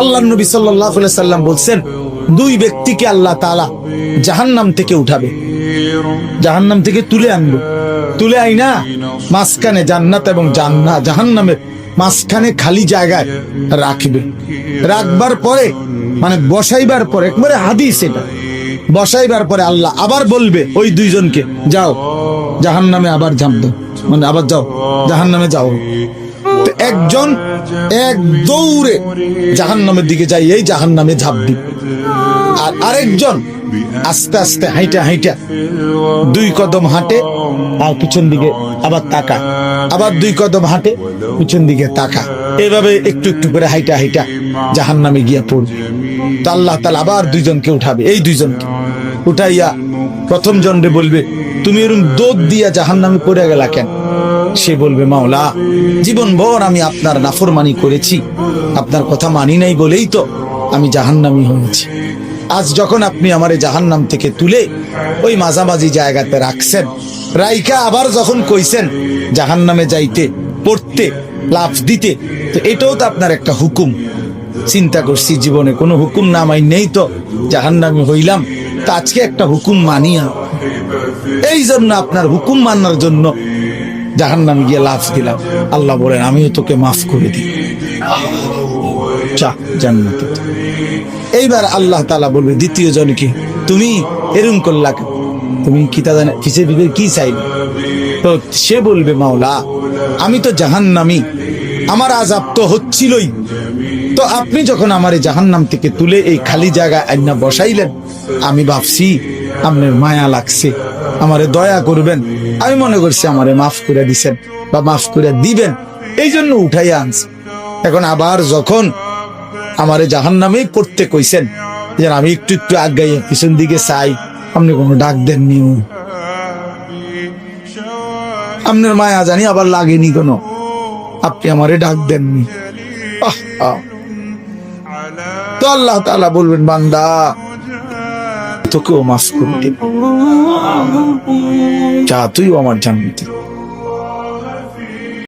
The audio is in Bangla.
আল্লাহর নবী সাল্লাল্লাহু আলাইহি সাল্লাম বলছেন, দুই ব্যক্তিকে আল্লাহ তাআলা জাহান্নাম থেকে উঠাবে, জাহান্নাম থেকে তুলে আনবে, তুলে আইনা মাঝখানে জান্নাত এবং জাহান্নামের মাঝখানে খালি জায়গায় রাখবে। রাখবার পরে মানে বসাইবার পরে, একবারে হাদিস এটা, বসাইবার পরে আল্লাহ আবার বলবে ওই দুইজনকে, যাও জাহান্নামে আবার ঝাঁপ দাও, মানে আবার যাও জাহান্নামে যাও। তো একজন এক দৌড়ে জাহান্নামের দিকে যাই, এই জাহান্নামে ঝাঁপ দিবে, আর আরেকজন আস্তে আস্তে হাইটা হাইটা দুই কদম হাঁটে আর পিছন দিকে আবার তাকা, আবার দুই কদম হাঁটে পিছন দিকে তাকা, এভাবে একটু একটু করে হাইটা হাইটা জাহান্নামে গিয়া পড়বে। তো আল্লাহ তাআলা আবার দুইজনকে উঠাবে, এই দুইজনকে উঠাইয়া প্রথম জনরে বলবে, তুমি এরকম দৌড় দিয়া জাহান্নামে পড়ে গেলা কেন? সে বলবে, মাওলা জীবন ভর আমি আপনার নাফরমানি করেছি, আপনার কথা মানি নাই বলেই তো আমি জাহান্নামী হয়েছি। আজ যখন আপনি আমারে জাহান্নাম থেকে তুলে ওই মাঝামাঝি জায়গাতে রাখছেন, রাইকা আবার যখন কইছেন জাহান্নামে যাইতে, পড়তে, লাফ দিতে, তো এটাও তো আপনার একটা হুকুম। চিন্তা করছি জীবনে কোনো হুকুম না মাই নেই তো জাহান্নামী হইলাম, তা আজকে একটা হুকুম মানিয়া, এই জন্য আপনার হুকুম মানার জন্য জাহান্নামে গিয়ে লাফ দিলাম। আল্লাহ বলেন, আমিও তোকে মাফ করে দিই, জান্নাতে। এইবার আল্লাহ তাআলা বলবে দ্বিতীয় জনকে, তুমি এরকম করলা, তুমি কি তা জানে কিসের ভিতরে কি চাইবে? তো সে বলবে, মাওলা আমি তো জাহান্নামী, আমার আযাব তো হচ্ছিলই, তো আপনি যখন আমারে জাহান্নাম থেকে তুলে এই খালি জায়গায় আইনা বসাইলেন, আমি ভাবছি আপনার মায়া লাগছে, আমারে দয়া করবেন, আমি মনে করছি আমারে মাফ করে দিছেন বা মাফ করে দিবেন, এই জন্য উঠাইয়া আনছি। এখন আবার যখন আমারে জাহান্নামে পড়তে কইছেন, যে আমি একটু একটু আগাইয়া পিছন দিকে চাই, আপনি কোনো ডাক দেননি, আপনার মায়া জানি আবার লাগেনি কোনো, আপনি আমারে ডাক দেননি। তো আল্লাহ তাআলা বলবেন, বান্দা তোকেও মাফ করে দেব, যা তুইও আমার জান্নাতে।